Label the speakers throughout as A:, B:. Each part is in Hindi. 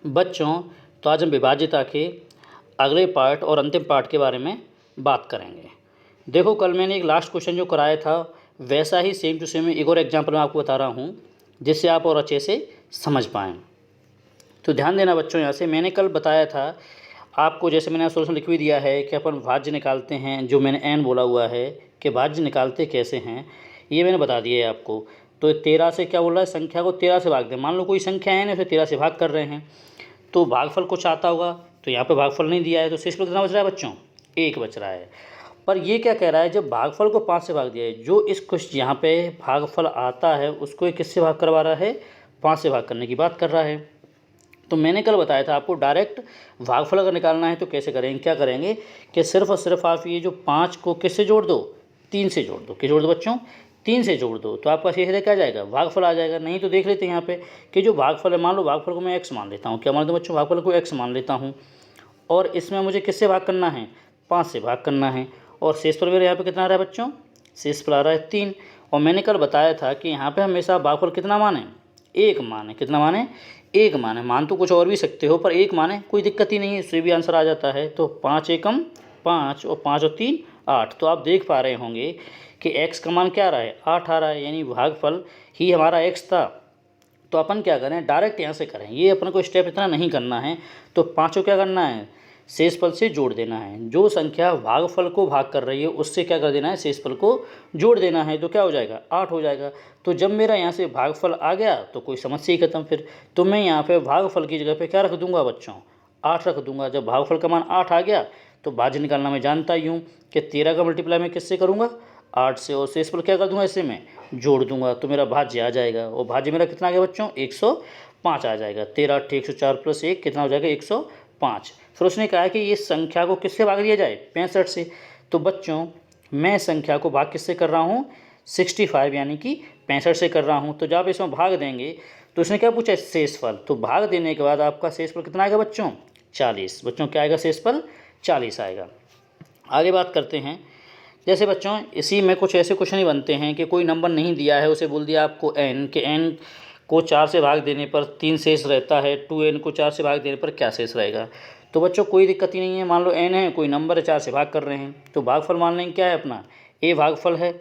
A: बच्चों, तो आज हम विभाज्यता के अगले पार्ट और अंतिम पार्ट के बारे में बात करेंगे। देखो, कल मैंने एक लास्ट क्वेश्चन जो कराया था वैसा ही सेम टू सेम एक और एग्जाम्पल मैं आपको बता रहा हूँ जिससे आप और अच्छे से समझ पाएँ। तो ध्यान देना बच्चों, यहाँ से मैंने कल बताया था आपको, जैसे मैंने सोल्यूशन लिख भी दिया है कि अपन भाज्य निकालते हैं, जो मैंने एन बोला हुआ है कि भाज्य निकालते कैसे हैं ये मैंने बता दिया है आपको। तो 13 से क्या बोल रहा है, संख्या को 13 से भाग दें। मान लो कोई संख्या है ना, उसे 13 से भाग कर रहे हैं तो भागफल कुछ आता होगा, तो यहाँ पे भागफल नहीं दिया है तो शेषफल कितना बच रहा है बच्चों, 1 बच रहा है। पर ये क्या कह रहा है, जब भागफल को 5 से भाग दिया है, जो इस कुछ यहाँ पे भागफल आता है उसको ये किससे भाग करवा रहा है, 5 से भाग करने की बात कर रहा है। तो मैंने कल बताया था आपको डायरेक्ट भागफल अगर निकालना है तो कैसे करेंगे, क्या करेंगे कि सिर्फ और सिर्फ आप ये जो 5 को किससे जोड़ दो, 3 से जोड़ दो। किस जोड़ दो बच्चों, 3 से जोड़ दो, तो आपका सीधे क्या आ जाएगा, भागफल आ जाएगा। नहीं तो देख लेते हैं यहाँ पे कि जो भागफल है, मान लो भागफल को मैं x मान लेता हूँ। क्या मान लेता हूँ बच्चों, भागफल को x मान लेता हूँ और इसमें मुझे किससे भाग करना है, 5 से भाग करना है। और शेषफल मेरे यहाँ पे कितना आ रहा है बच्चों, शेषफल आ रहा है 3। और मैंने कल बताया था कि यहाँ पे हमेशा भागफल कितना माने, 1 माने। कितना माने, 1 माने। मान तो कुछ और भी सकते हो पर 1 माने, कोई दिक्कत ही नहीं है, इससे भी आंसर आ जाता है। तो 5 एकम 5 और 5 और 3 8। तो आप देख पा रहे होंगे कि x का मान क्या आ रहा है, 8 आ रहा है, यानी भागफल ही हमारा x था। तो अपन क्या करें, डायरेक्ट यहाँ से करें, ये अपन को स्टेप इतना नहीं करना है। तो 5 को क्या करना है, शेषफल से जोड़ देना है। जो संख्या भागफल को भाग कर रही है उससे क्या कर देना है, शेषफल को जोड़ देना है। तो क्या हो जाएगा, 8 हो जाएगा। तो जब मेरा यहाँ से भागफल आ गया तो कोई समस्या ही खत्म फिर। तो मैं यहाँ पे भागफल की जगह पे क्या रख दूंगा बच्चों, 8 रख दूंगा। जब भागफल का मान 8 आ गया तो भाज्य निकालना मैं जानता ही हूँ कि 13 का मल्टीप्लाई मैं किससे करूँगा, 8 से, और शेषफल क्या कर दूंगा, इससे मैं जोड़ दूंगा तो मेरा भाज्य आ जाएगा। और भाज्य मेरा कितना आ गया बच्चों, 105 आ जाएगा। 13 8 104 प्लस 1 कितना हो जाएगा, 105। फिर उसने कहा कि ये संख्या को किससे भाग दिया जाए, 65 से। तो बच्चों मैं संख्या को भाग किससे कर रहा हूँ, 65 यानी कि 65 से कर रहा हूँ। तो जब इसमें भाग देंगे तो इसने क्या पूछा, शेषफल। तो भाग देने के बाद आपका शेषफल कितना आएगा बच्चों, 40। बच्चों क्या आएगा, शेषफल 40 आएगा। आगे बात करते हैं। जैसे बच्चों इसी में कुछ ऐसे क्वेश्चन ही बनते हैं कि कोई नंबर नहीं दिया है, उसे बोल दिया आपको n, कि n को 4 से भाग देने पर 3 शेष रहता है, 2n को 4 से भाग देने पर क्या शेष रहेगा। तो बच्चों कोई दिक्कत ही नहीं है, मान लो n है, कोई नंबर है, 4 से भाग कर रहे हैं तो भागफल मान लेंगे क्या है अपना, a भागफल है।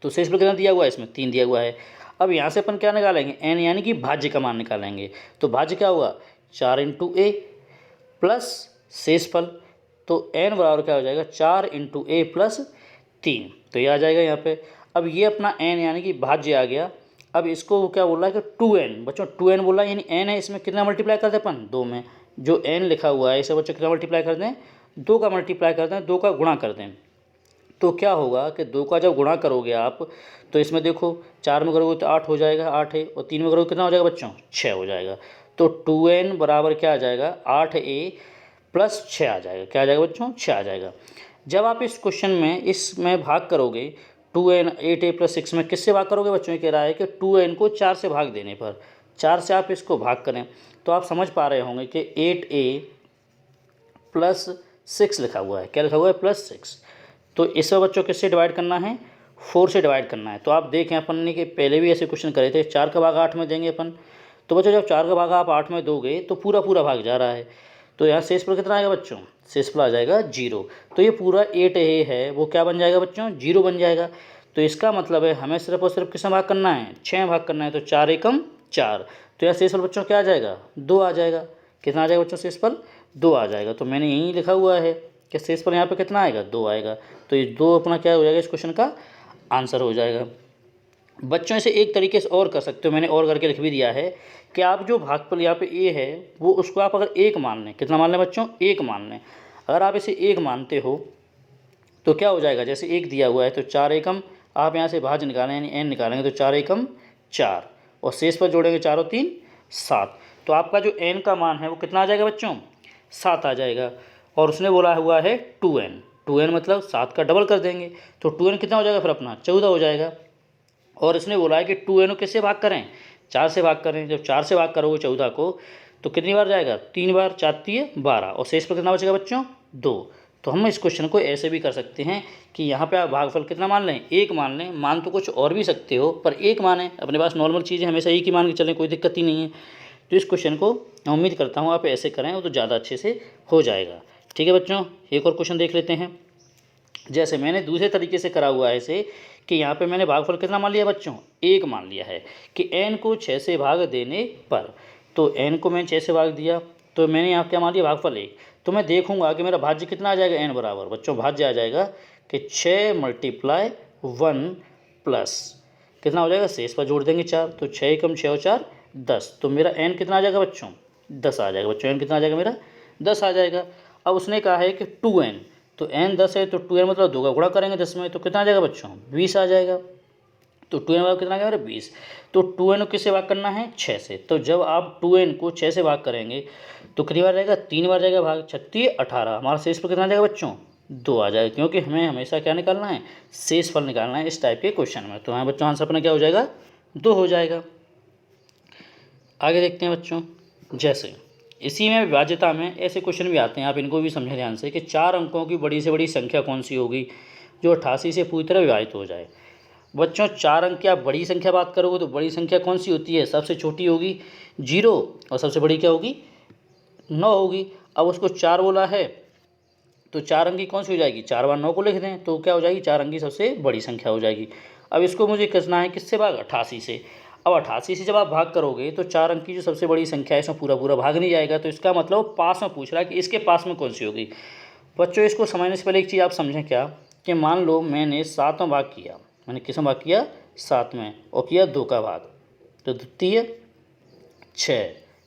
A: तो शेषफल कितना दिया हुआ है, इसमें 3 दिया हुआ है। अब यहाँ से अपन क्या निकालेंगे, n यानी कि भाज्य का मान निकालेंगे। तो भाज्य क्या हुआ, 4 इंटू a प्लस शेषफल। तो n बराबर क्या हो जाएगा, 4 इंटू a प्लस 3। तो ये आ जाएगा यहाँ पे। अब ये अपना n यानी कि भाज्य आ गया। अब इसको क्या बोल रहा है कि 2n, बच्चों 2n बोल रहा है, यानी n है, इसमें कितना मल्टीप्लाई करते हैं अपन, 2 में। जो n लिखा हुआ है इसे बच्चों कितना मल्टीप्लाई कर दें, 2 का मल्टीप्लाई कर दें, 2 का गुणा कर दें। तो क्या होगा कि 2 का जब गुणा करोगे आप तो इसमें देखो 4 में करोगे तो 8 हो जाएगा, 8 है, और 3 में करोगे कितना हो जाएगा बच्चों, 6 हो जाएगा। तो 2n बराबर क्या आ जाएगा, 8a प्लस 6 आ जाएगा। क्या आ जाएगा बच्चों, 6 आ जाएगा। जब आप इस क्वेश्चन में इसमें भाग करोगे 2n 8a प्लस 6 में किससे भाग करोगे बच्चों, ये कह रहा है कि 2n को 4 से भाग देने पर, 4 से आप इसको भाग करें तो आप समझ पा रहे होंगे कि 8a प्लस 6 लिखा हुआ है। क्या लिखा हुआ है, प्लस 6। तो इसमें बच्चों किससे डिवाइड करना है, 4 से डिवाइड करना है। तो आप देखें अपन ने कि पहले भी ऐसे क्वेश्चन करे थे, 4 का भाग 8 में देंगे अपन। तो बच्चों जब 4 का भाग आप 8 में दोगे तो पूरा पूरा भाग जा रहा है। तो यहाँ शेषफल कितना आएगा बच्चों, शेषफल आ जाएगा 0। तो ये पूरा 8a है वो क्या बन जाएगा बच्चों, 0 बन जाएगा। तो इसका मतलब है हमें सिर्फ और सिर्फ किसमें भाग करना है, 6 में भाग करना है। तो 4 एकम 4। तो यहाँ शेषफल बच्चों क्या आ जाएगा, 2 आ जाएगा। कितना आ जाएगा बच्चों, शेषफल 2 आ जाएगा। तो मैंने यहीं लिखा हुआ है कि शेषफल यहाँ पे कितना आएगा, 2 आएगा। तो ये 2 अपना क्या हो जाएगा, इस क्वेश्चन का आंसर हो जाएगा। बच्चों इसे एक तरीके से और कर सकते हो, मैंने और करके लिख भी दिया है कि आप जो भागफल यहाँ पे a है वो उसको आप अगर 1 मान लें, कितना मान लें बच्चों, 1 मान लें। अगर आप इसे 1 मानते हो तो क्या हो जाएगा, जैसे 1 दिया हुआ है तो 4 एकम, आप यहाँ से भाज्य निकालें यानी n निकालेंगे तो 4 एकम 4, और शेष पर जोड़ेंगे 4 और 3 7। तो आपका जो n का मान है वो कितना आ जाएगा बच्चों, 7 आ जाएगा। और उसने बोला हुआ है 2n, 2n मतलब 7 का डबल कर देंगे तो 2n कितना हो जाएगा फिर अपना, 14 हो जाएगा। और इसने बोला है कि 2n को किससे भाग करें, 4 से भाग करें। जब 4 से भाग करोगे 14 को तो कितनी बार जाएगा, 3 बार, 4 3 12, और शेष पर कितना बचेगा बच्चों, 2। तो हम इस क्वेश्चन को ऐसे भी कर सकते हैं कि यहाँ पे आप भागफल कितना मान लें, 1 मान लें। मान तो कुछ और भी सकते हो पर 1 माने, अपने पास नॉर्मल चीज़ें हमेशा 1 ही मान के चलें, कोई दिक्कत ही नहीं है। तो इस क्वेश्चन को मैं उम्मीद करता हूँ आप ऐसे करें तो ज़्यादा अच्छे से हो जाएगा। ठीक है बच्चों, एक और क्वेश्चन देख लेते हैं। जैसे मैंने दूसरे तरीके से करा हुआ है ऐसे कि यहाँ पे मैंने भागफल कितना मान लिया बच्चों, 1 मान लिया है कि n को 6 से भाग देने पर, तो n को मैंने 6 से भाग दिया तो मैंने यहाँ क्या मान लिया भागफल 1। तो मैं देखूंगा कि मेरा भाज्य कितना आ जाएगा, n बराबर बच्चों भाज्य आ जाएगा कि 6 × 1 प्लस कितना हो जाएगा, शेष पर जोड़ देंगे 4, तो 6 कम 6 और 4 10, तो मेरा n कितना आ जाएगा बच्चों, 10 आ जाएगा बच्चों। n कितना आ जाएगा मेरा, 10 आ जाएगा। अब उसने कहा है कि 2n, तो n 10 है तो 2n मतलब 2 का गुणा करेंगे 10 में, तो कितना आ जाएगा बच्चों, 20 आ जाएगा। तो 2n बराबर कितना आ गया मेरा 20, तो 2n को किससे भाग करना है, 6 से। तो जब आप 2n को 6 से भाग करेंगे तो कितनी बार जाएगा, 3 बार जाएगा भाग, 36 18, हमारा शेष पर कितना जाएगा बच्चों, 2 आ जाएगा, क्योंकि हमें हमेशा क्या निकालना है, शेष फल निकालना है इस टाइप के क्वेश्चन में। तो हमारे बच्चों आंसर अपना क्या हो जाएगा, 2 हो जाएगा। आगे देखते हैं बच्चों, जैसे इसी में विभाज्यता में ऐसे क्वेश्चन भी आते हैं, आप इनको भी समझें ध्यान से कि 4 अंकों की बड़ी से बड़ी संख्या कौन सी होगी जो 88 से पूरी तरह विभाजित हो जाए। बच्चों 4 अंक की आप बड़ी संख्या बात करोगे तो बड़ी संख्या कौन सी होती है, सबसे छोटी होगी 0 और सबसे बड़ी क्या होगी, 9 होगी। अब उसको 4 बोला है तो 4 अंक की कौन सी हो जाएगी, 4 बार 9 को लिख दें तो क्या हो जाएगी, 4 अंक की सबसे बड़ी संख्या हो जाएगी। अब इसको मुझे करना है किससे भाग, 88 से। अब 88 से जब आप भाग करोगे तो 4 अंक की जो सबसे बड़ी संख्या है इसमें पूरा पूरा भाग नहीं जाएगा, तो इसका मतलब पास में पूछ रहा है कि इसके पास में कौन सी होगी। बच्चों इसको समझने से पहले एक चीज़ आप समझें क्या, कि मान लो मैंने 7 में भाग किया, मैंने किस में भाग किया, 7 में, और किया 2 का भाग, तो द्वितीय 6,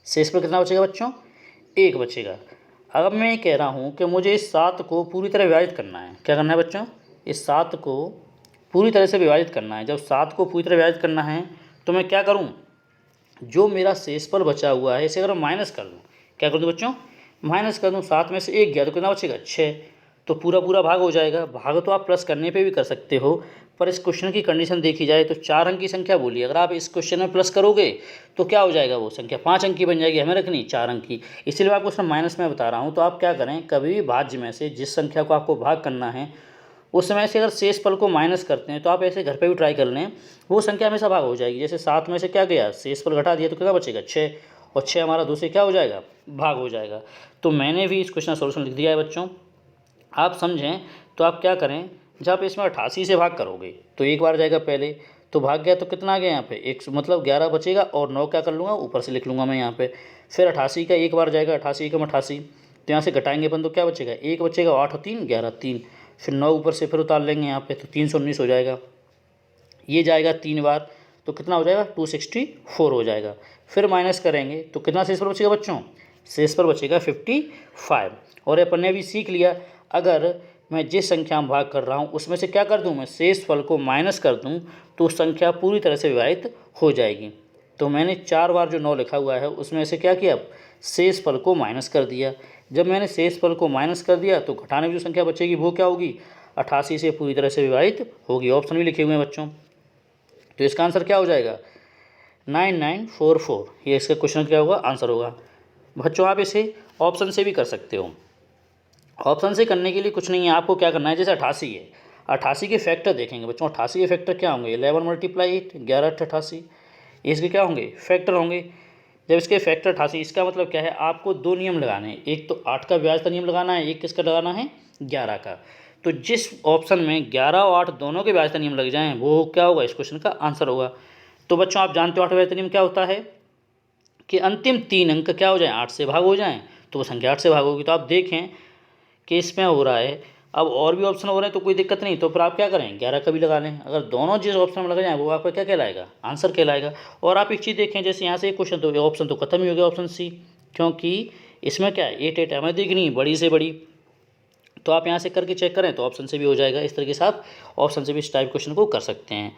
A: शेष पर कितना बचेगा बच्चों, 1 बचेगा। अब मैं कह रहा हूँ कि मुझे इस 7 को पूरी तरह विभाजित करना है, क्या करना है बच्चों, इस 7 को पूरी तरह से विभाजित करना है। जब 7 को पूरी तरह विभाजित करना है तो मैं क्या करूँ, जो मेरा शेषफल बचा हुआ है इसे अगर मैं माइनस कर दूँ, क्या कर दूँ बच्चों, माइनस कर दूँ, 7 में से 1 गया तो कितना बचेगा, 6, तो पूरा पूरा भाग हो जाएगा। भाग तो आप प्लस करने पे भी कर सकते हो, पर इस क्वेश्चन की कंडीशन देखी जाए तो 4 अंक की संख्या बोली, अगर आप इस क्वेश्चन में प्लस करोगे तो क्या हो जाएगा, वो संख्या 5 अंक की बन जाएगी, हमें रखनी 4 अंक की, इसलिए मैं आपको उसमें माइनस में बता रहा हूँ। तो आप क्या करें, कभी भी भाज्य में से जिस संख्या को आपको भाग करना है उस समय से अगर शेष फल को माइनस करते हैं तो आप ऐसे घर पे भी ट्राई कर लें, वो संख्या हमेशा भाग हो जाएगी। जैसे 7 में से क्या गया, शेष फल घटा दिया तो कितना बचेगा, 6, और 6 हमारा 2 से क्या हो जाएगा, भाग हो जाएगा। तो मैंने भी इस क्वेश्चन का सोल्यूशन लिख दिया है बच्चों, आप समझें। तो आप क्या करें, जब आप इसमें 88 से भाग करोगे तो 1 बार जाएगा पहले, तो भाग गया तो कितना आ गया यहाँ पे, 1 मतलब 11 बचेगा, और 9 क्या कर लूँगा ऊपर से लिख लूँगा मैं यहाँ पे। फिर 88 का 1 बार जाएगा, 88 कम 88, तो यहाँ से घटाएंगे अपन तो क्या बचेगा, 1 बचेगा, 8 और 3 11, 3, फिर 9 ऊपर से फिर उतार लेंगे यहाँ पे, तो 319 हो जाएगा। ये जाएगा 3 बार तो कितना हो जाएगा, 264 हो जाएगा। फिर माइनस करेंगे तो कितना शेष पर बचेगा बच्चों, शेष पर बचेगा 55। और अपन ने भी सीख लिया, अगर मैं जिस संख्या में भाग कर रहा हूँ उसमें से क्या कर दूँ, मैं शेष फल को माइनस कर दूँ तो संख्या पूरी तरह से विभाजित हो जाएगी। तो मैंने 4 बार जो 9 लिखा हुआ है उसमें से क्या किया, शेष फल को माइनस कर दिया। जब मैंने शेष फल को माइनस कर दिया तो घटाने में जो संख्या बचेगी वो क्या होगी, 88 से पूरी तरह से विभाजित होगी। ऑप्शन भी लिखे हुए हैं बच्चों, तो इसका आंसर क्या हो जाएगा, 9944, ये इसका क्वेश्चन क्या होगा, आंसर होगा। बच्चों आप इसे ऑप्शन से भी कर सकते हो। ऑप्शन से करने के लिए कुछ नहीं है, आपको क्या करना है, जैसे 88 है, 88 के फैक्टर देखेंगे बच्चों, 88 के फैक्टर क्या होंगे, 11 × 8, 11 × 88, इसके क्या होंगे, फैक्टर होंगे। जब इसके फैक्टर 88, इसका मतलब क्या है, आपको 2 नियम लगाने हैं, एक तो 8 का ब्याज का नियम लगाना है, एक किसका लगाना है, 11 का। तो जिस ऑप्शन में 11 और 8 दोनों के ब्याज का नियम लग जाएँ वो क्या होगा, इस क्वेश्चन का आंसर होगा। तो बच्चों आप जानते हो 8 ब्याज का नियम क्या होता है, कि अंतिम 3 अंक क्या हो जाएँ, 8 से भाग हो जाएँ तो वो संख्या 8 से भाग होगी। तो आप देखें कि इसमें हो रहा है, अब और भी ऑप्शन हो रहे हैं तो कोई दिक्कत नहीं, तो फिर आप क्या करें, 11 का भी लगा लें। अगर दोनों जिस ऑप्शन में लग जाए वो आपका क्या कहलाएगा, आंसर कहलाएगा। और आप एक चीज़ देखें, जैसे यहाँ से एक क्वेश्चन तो ऑप्शन तो खत्म ही हो गया, ऑप्शन सी, क्योंकि इसमें क्या है 8 8 हमें देखनी बड़ी से बड़ी, तो आप यहाँ से करके चेक करें तो ऑप्शन से भी हो जाएगा। इस तरीके से आप ऑप्शन से भी इस टाइप क्वेश्चन को कर सकते हैं।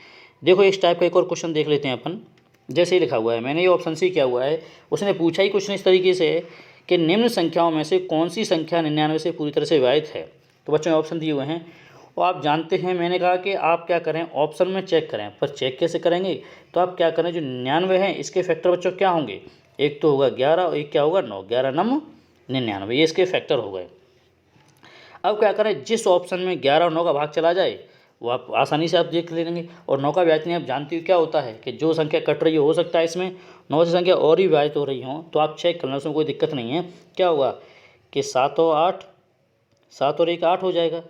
A: देखो इस टाइप का एक और क्वेश्चन देख लेते हैं अपन। जैसे ही लिखा हुआ है, मैंने ये ऑप्शन सी किया हुआ है, उसने पूछा ही क्वेश्चन इस तरीके से कि निम्न संख्याओं में से कौन सी संख्या 99 से पूरी तरह से विभाजित है। तो बच्चों ऑप्शन दिए हुए हैं और आप जानते हैं, मैंने कहा कि आप क्या करें, ऑप्शन में चेक करें, पर चेक कैसे करेंगे, तो आप क्या करें, जो 99 है इसके फैक्टर बच्चों क्या होंगे, एक तो होगा 11 और एक क्या होगा 9, 11 9 99, ये इसके फैक्टर हो गए। अब क्या करें, जिस ऑप्शन में 11 और 9 का भाग चला जाए वो आप आसानी से आप देख लेंगे। और 9 का विभाजित नहीं आप जानती हो क्या होता है कि जो संख्या कट रही हो सकता है इसमें 9 से संख्या और ही विभाजित हो रही हो तो आप चेक करना, उसमें कोई दिक्कत नहीं है। क्या होगा कि 7 और 8, 7 और 1 8 हो जाएगा,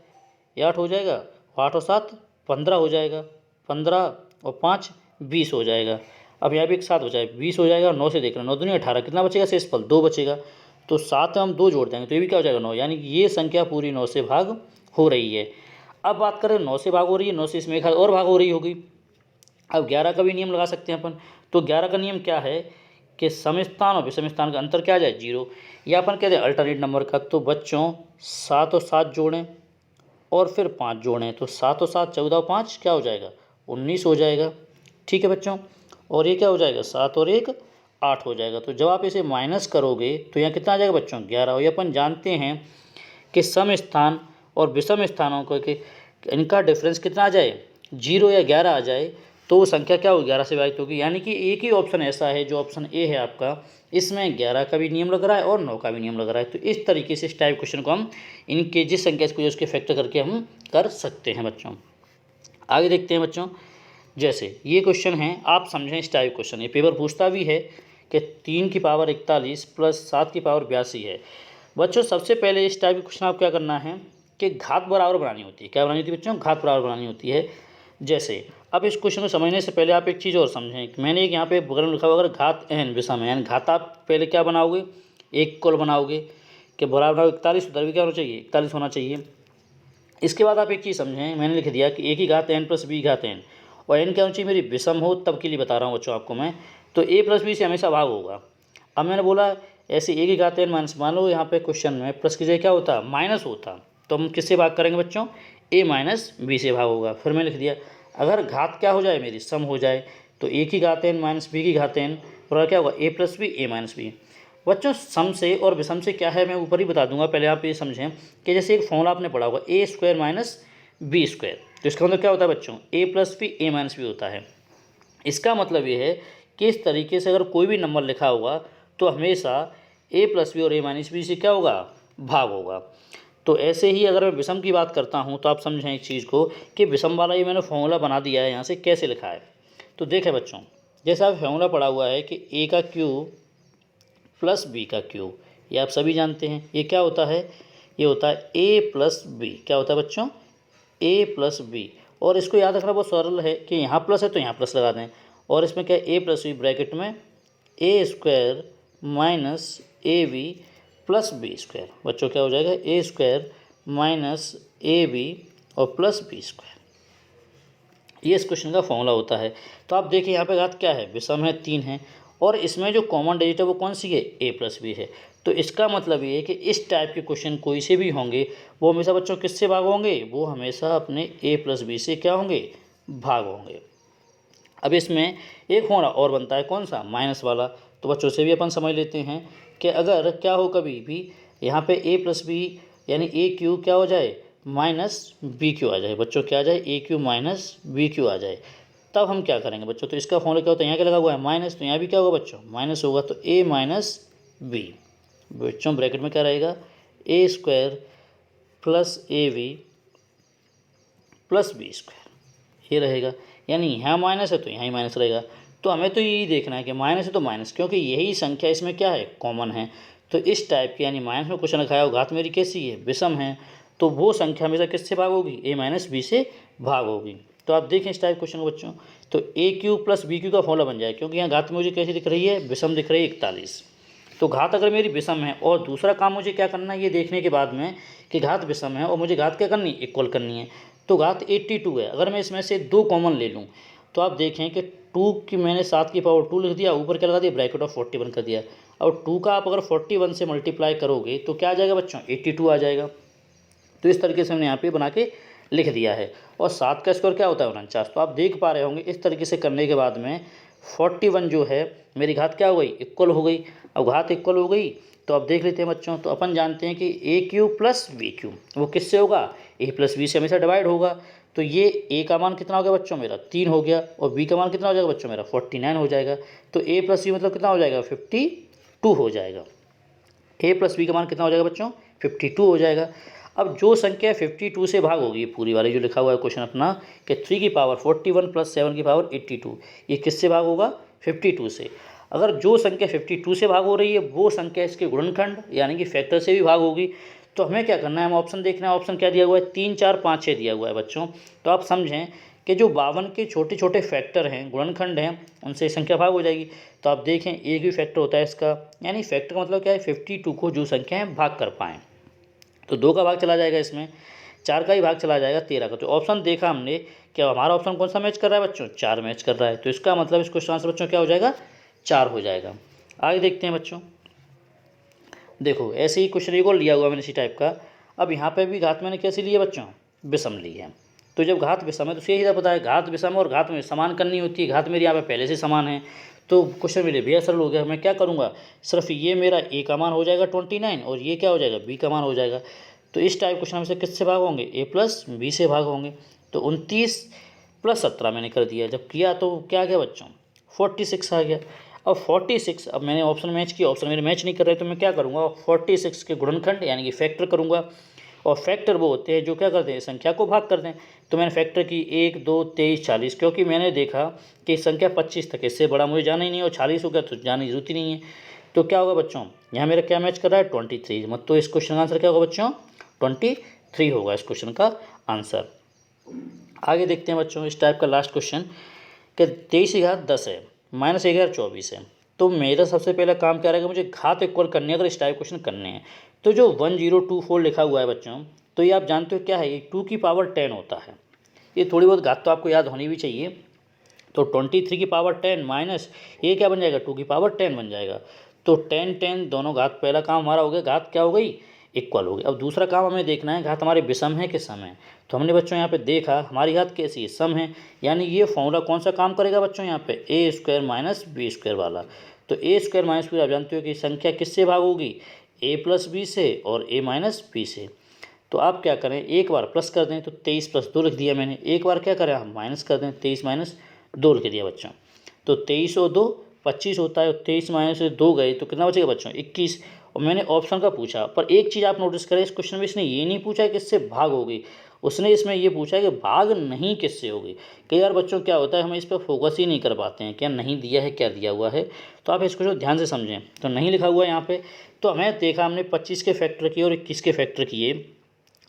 A: ये 8 हो जाएगा, 8 और 7 15 हो जाएगा, 15 और 5 20 हो जाएगा। अब यहाँ भी एक 7 बचा है, 20 हो जाएगा। 9 से देख रहे हैं, 9 दूनी 18, कितना बचेगा शेषफल 2 बचेगा। तो 7 में हम 2 जोड़ देंगे तो ये भी क्या हो जाएगा 9, यानी कि ये संख्या पूरी 9 से भाग हो रही है। अब बात करें 9 से भाग हो रही है, 9 से इसमें एक और भाग हो रही होगी। अब 11 का भी नियम लगा सकते हैं अपन। तो 11 का नियम क्या है कि सम स्थान और विषम स्थान का अंतर क्या आ जाए 0, या अपन कहते हैं अल्टरनेट नंबर का। तो बच्चों 7 और 7 जोड़ें और फिर 5 जोड़ें, तो 7 और 7 14 और 5 क्या हो जाएगा 19 हो जाएगा। ठीक है बच्चों, और ये क्या हो जाएगा 7 और 1 8 हो जाएगा। तो जब आप इसे माइनस करोगे तो यहाँ कितना आ जाएगा बच्चों 11। और ये अपन जानते हैं कि सम स्थान और विषम स्थानों को कि इनका डिफरेंस कितना आ जाए 0 या 11 आ जाए तो वो संख्या क्या होगी 11 से विभाजित होगी। यानी कि एक ही ऑप्शन ऐसा है जो ऑप्शन ए है आपका, इसमें 11 का भी नियम लग रहा है और 9 का भी नियम लग रहा है। तो इस तरीके से इस टाइप क्वेश्चन को हम इनके जिस संख्या इसको उसके फैक्टर करके हम कर सकते हैं बच्चों। आगे देखते हैं बच्चों, जैसे ये क्वेश्चन है, आप समझें इस टाइप क्वेश्चन, ये पेपर पूछता भी है कि 3 की पावर 41 प्लस 7 की पावर 82 है। बच्चों सबसे पहले इस टाइप के क्वेश्चन आप क्या करना है कि घात बराबर बनानी होती है। क्या बनानी होती है बच्चों, घात बराबर बनानी होती है। जैसे अब इस क्वेश्चन को समझने से पहले आप एक चीज़ और समझें कि मैंने एक यहाँ पे बगल में लिखा हुआ अगर घात n विषम है, यानी घात आप पहले क्या बनाओगे एक कॉल बनाओगे कि बराबर 41, उधर भी क्या होना चाहिए 41 होना चाहिए। इसके बाद आप एक चीज़ समझें, मैंने लिख दिया कि a की घात n प्लस b घात n, और n क्या होना चाहिए मेरी विषम हो, तब के लिए बता रहा हूँ बच्चों आपको मैं। तो a प्लस b से हमेशा भाग होगा। अब मैंने बोला ऐसे a की घात n माइनस, मान लो यहाँ पे क्वेश्चन में प्लस की जगह क्या होता माइनस होता, तो हम किससे भाग करेंगे बच्चों a माइनस b से भाग होगा। फिर मैंने लिख दिया अगर घात क्या हो जाए मेरी सम हो जाए तो a की घात n माइनस b की घात n और क्या होगा a plus b a minus b। बच्चों सम से और विषम से क्या है मैं ऊपर ही बता दूंगा, पहले आप ये समझें कि जैसे एक फॉर्मूला आपने पढ़ा होगा A square minus B square, तो इसका मतलब क्या होता है बच्चों a plus B a minus B होता है। इसका मतलब ये है कि इस तरीके से अगर कोई भी नंबर लिखा होगा तो हमेशा a प्लस बी और a माइनस बी से क्या होगा भाग होगा। तो ऐसे ही अगर मैं विषम की बात करता हूँ तो आप समझें एक चीज़ को कि विषम वाला ये मैंने फॉर्मूला बना दिया है यहाँ से कैसे लिखा है। तो देखें बच्चों, जैसे आप फॉर्मूला पढ़ा हुआ है कि a का क्यूब प्लस b का क्यूब, ये आप सभी जानते हैं। ये क्या होता है, ये होता है a प्लस बी। क्या होता है बच्चों a प्लस बी। और इसको याद रखना बहुत सरल है कि यहाँ प्लस है तो यहाँ प्लस लगा दें, और इसमें क्या है a प्लस बी ब्रैकेट में a square minus A B plus B square. बच्चों क्या हो जाएगा a square minus A B और प्लस बी स्क्वायर, ये इस क्वेश्चन का फॉर्मूला होता है। तो आप देखिए यहाँ पे घात क्या है विषम है 3 है, और इसमें जो कॉमन डिजिट है वो कौन सी है a प्लस बी है। तो इसका मतलब ये है कि इस टाइप के क्वेश्चन कोई से भी होंगे वो हमेशा बच्चों किससे भाग होंगे, वो हमेशा अपने a प्लस बी से क्या होंगे भाग होंगे। अब इसमें एक फॉर्मूला और बनता है कौन सा माइनस वाला, तो बच्चों से भी अपन समझ लेते हैं कि अगर क्या हो कभी भी यहाँ पे a प्लस बी यानी a क्यू क्या हो जाए माइनस बी क्यू आ जाए। बच्चों क्या आ जाए a Q minus B Q आ जाए, तब हम क्या करेंगे बच्चों। तो इसका फॉर्मूला क्या होता है यहाँ क्या लगा हुआ है माइनस, तो यहाँ भी क्या होगा बच्चों माइनस होगा, तो a माइनस बी बच्चों ब्रैकेट में क्या रहेगा a square plus A B plus B square, ये रहेगा। यानी यहाँ माइनस है तो यहाँ ही माइनस रहेगा। तो हमें तो यही देखना है कि माइनस है तो माइनस, क्योंकि यही संख्या इसमें क्या है कॉमन है। तो इस टाइप की यानी माइनस में क्वेश्चन रखा है और घात मेरी कैसी है विषम है, तो वो संख्या हमेशा किससे भाग होगी a माइनस बी से भाग होगी। तो आप देखें इस टाइप क्वेश्चन को बच्चों, तो a cube plus B cube का फॉर्मूला बन जाए, क्योंकि यहाँ घात मुझे कैसी दिख रही है विषम दिख रही है 41। तो घात अगर मेरी विषम है और दूसरा काम मुझे क्या करना है ये देखने के बाद में कि घात विषम है और मुझे घात क्या करनी है इक्वल करनी है। तो घात 82 है, अगर मैं इसमें से 2 कॉमन ले लूँ तो आप देखें कि 2 की मैंने 7 की पावर 2 लिख दिया, ऊपर क्या लगा दिया ब्रैकेट ऑफ 41 कर दिया। और 2 का आप अगर 41 से मल्टीप्लाई करोगे तो क्या आ जाएगा बच्चों 82 आ जाएगा। तो इस तरीके से हमने यहाँ पे बना के लिख दिया है। और 7 का स्क्वायर क्या होता है 49। तो आप देख पा रहे होंगे इस तरीके से करने के बाद में 41 जो है मेरी घात क्या हो गई इक्वल हो गई। अब घात इक्वल हो गई तो अब देख लेते हैं बच्चों, तो अपन जानते हैं कि ए क्यू प्लस बी क्यू वो किससे होगा a प्लस बी से हमेशा डिवाइड होगा। तो ये a का मान कितना हो गया बच्चों मेरा 3 हो गया, और b का मान कितना हो जाएगा बच्चों मेरा 49 हो जाएगा। तो a प्लस बी मतलब कितना हो जाएगा 52 हो जाएगा। a प्लस बी का मान कितना हो जाएगा बच्चों 52 हो जाएगा। अब जो संख्या 52 से भाग होगी, पूरी वाली जो लिखा हुआ है क्वेश्चन अपना कि 3 की पावर 41 प्लस 7 की पावर 82, ये किससे भाग होगा? 52 से। अगर जो संख्या 52 से भाग हो रही है वो संख्या इसके गुणनखंड यानी कि फैक्टर से भी भाग होगी, तो हमें क्या करना है? हम ऑप्शन देखना है। ऑप्शन क्या दिया हुआ है? 3, 4, 5, 6 दिया हुआ है बच्चों। तो आप समझें कि जो 52 के छोटे छोटे फैक्टर हैं, गुणनखंड हैं, उनसे संख्या भाग हो जाएगी। तो आप देखें एक भी फैक्टर होता है इसका, यानी फैक्टर का मतलब क्या है? 52 को जो संख्या है भाग कर पाएँ। तो 2 का भाग चला जाएगा इसमें, 4 का ही भाग चला जाएगा 13 का। तो ऑप्शन देखा हमने कि हमारा ऑप्शन कौन सा मैच कर रहा है बच्चों? 4 मैच कर रहा है। तो इसका मतलब इस क्वेश्चन आंसर बच्चों क्या हो जाएगा? 4 हो जाएगा। आगे देखते हैं बच्चों। देखो ऐसे ही क्वेश्चन एक और लिया हुआ मैंने इसी टाइप का। अब यहाँ पे भी घात मैंने कैसे ली है बच्चों? विषम ली है। तो जब घात विषम है तो सीधा पता है घात विषम और घात में समान करनी होती है। घात मेरी यहाँ पे पहले से समान है, तो क्वेश्चन मेरे भैया सरल हो गया। मैं क्या करूँगा? सिर्फ ये मेरा ए का मान हो जाएगा 29 और ये क्या हो जाएगा? बी का मान हो जाएगा। तो इस टाइप क्वेश्चन में से किससे भाग होंगे? ए प्लस बी से भाग होंगे। तो 29 प्लस 17 मैंने कर दिया। जब किया तो क्या आ गया बच्चों? 46 आ गया। अब 46, अब मैंने ऑप्शन मैच किया, ऑप्शन मेरे मैच नहीं कर रहे, तो मैं क्या करूँगा? 46 के गुणनखंड यानी कि फैक्टर करूँगा। और फैक्टर वो होते हैं जो क्या करते हैं? संख्या को भाग करते हैं। तो मैंने फैक्टर की 1, 2, 23, 40, क्योंकि मैंने देखा कि संख्या 25 तक, इससे बड़ा मुझे जाना ही नहीं, और 40 हो गया तो जाने की जरूरत ही नहीं है। तो क्या होगा बच्चों? यहाँ मेरा क्या मैच कर रहा है? 23। मत तो इस क्वेश्चन का आंसर क्या होगा बच्चों? 23 होगा इस क्वेश्चन का आंसर। आगे देखते हैं बच्चों इस टाइप का लास्ट क्वेश्चन कि 23 की घात 10 है, माइनस 11 24 है। तो मेरा सबसे पहला काम क्या रहेगा? मुझे घात इक्वल करनी है अगर इस टाइप क्वेश्चन करने हैं। तो जो 1024 लिखा हुआ है बच्चों, तो ये आप जानते हो क्या है? ये 2 की पावर 10 होता है। ये थोड़ी बहुत घात तो आपको याद होनी भी चाहिए। तो 23 की पावर 10 माइनस ये क्या बन जाएगा? 2 की पावर 10 बन जाएगा। तो 10 10 दोनों घात, पहला काम हमारा हो गया, घात क्या हो गई? इक्वल हो गई। अब दूसरा काम हमें देखना है घात हमारे विषम है कि सम है। तो हमने बच्चों यहाँ पे देखा हमारी घात कैसी है? सम है। यानी ये फॉर्मूला कौन सा काम करेगा बच्चों? यहाँ पे ए स्क्वायर माइनस बी स्क्वायर वाला। तो ए स्क्वायर माइनस बी, आप जानते हो कि संख्या किससे भाग होगी? ए प्लस बी से और ए माइनस बी से। तो आप क्या करें? एक बार प्लस कर दें, तो 23 प्लस 2 लिख दिया मैंने। एक बार क्या करें? हम माइनस कर दें, 23 माइनस 2 लिख दिया बच्चों। तो 23 और 2 25 होता है, और 23 माइनस से 2 गए तो कितना बचेगा बच्चों? 21। और मैंने ऑप्शन का पूछा, पर एक चीज़ आप नोटिस करें इस क्वेश्चन में, इसने ये नहीं पूछा है किससे भाग होगी, उसने इसमें ये पूछा है कि भाग नहीं किससे होगी। कई बार बच्चों क्या होता है, हम इस पर फोकस ही नहीं कर पाते हैं, क्या नहीं दिया है क्या दिया हुआ है। तो आप इसको ध्यान से समझें। तो नहीं लिखा हुआ है यहाँ पे। तो हमें देखा हमने 25 के फैक्टर किए और 21 के फैक्टर किए,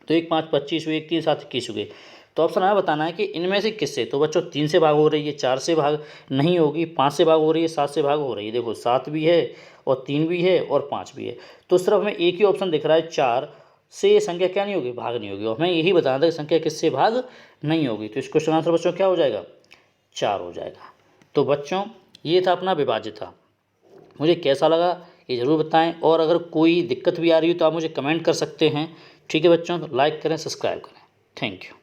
A: तो 1 5 25 हुए, 1 3 7 21 हुए। तो ऑप्शन हमें बताना है कि इनमें से किससे। तो बच्चों 3 से भाग हो रही है, 4 से भाग नहीं होगी, 5 से भाग हो रही है, 7 से भाग हो रही है। देखो 7 भी है और 3 भी है और 5 भी है। तो सिर्फ हमें एक ही ऑप्शन दिख रहा है, 4 से ये संख्या क्या नहीं होगी? भाग नहीं होगी। और हमें यही बताना था कि संख्या किससे भाग नहीं होगी। तो इस क्वेश्चन आंसर बच्चों क्या हो जाएगा? 4 हो जाएगा। तो बच्चों ये था अपना विभाज्यता। मुझे कैसा लगा ये ज़रूर बताएं, और अगर कोई दिक्कत भी आ रही हो तो आप मुझे कमेंट कर सकते हैं। ठीक है बच्चों, तो लाइक करें, सब्सक्राइब करें। Thank you.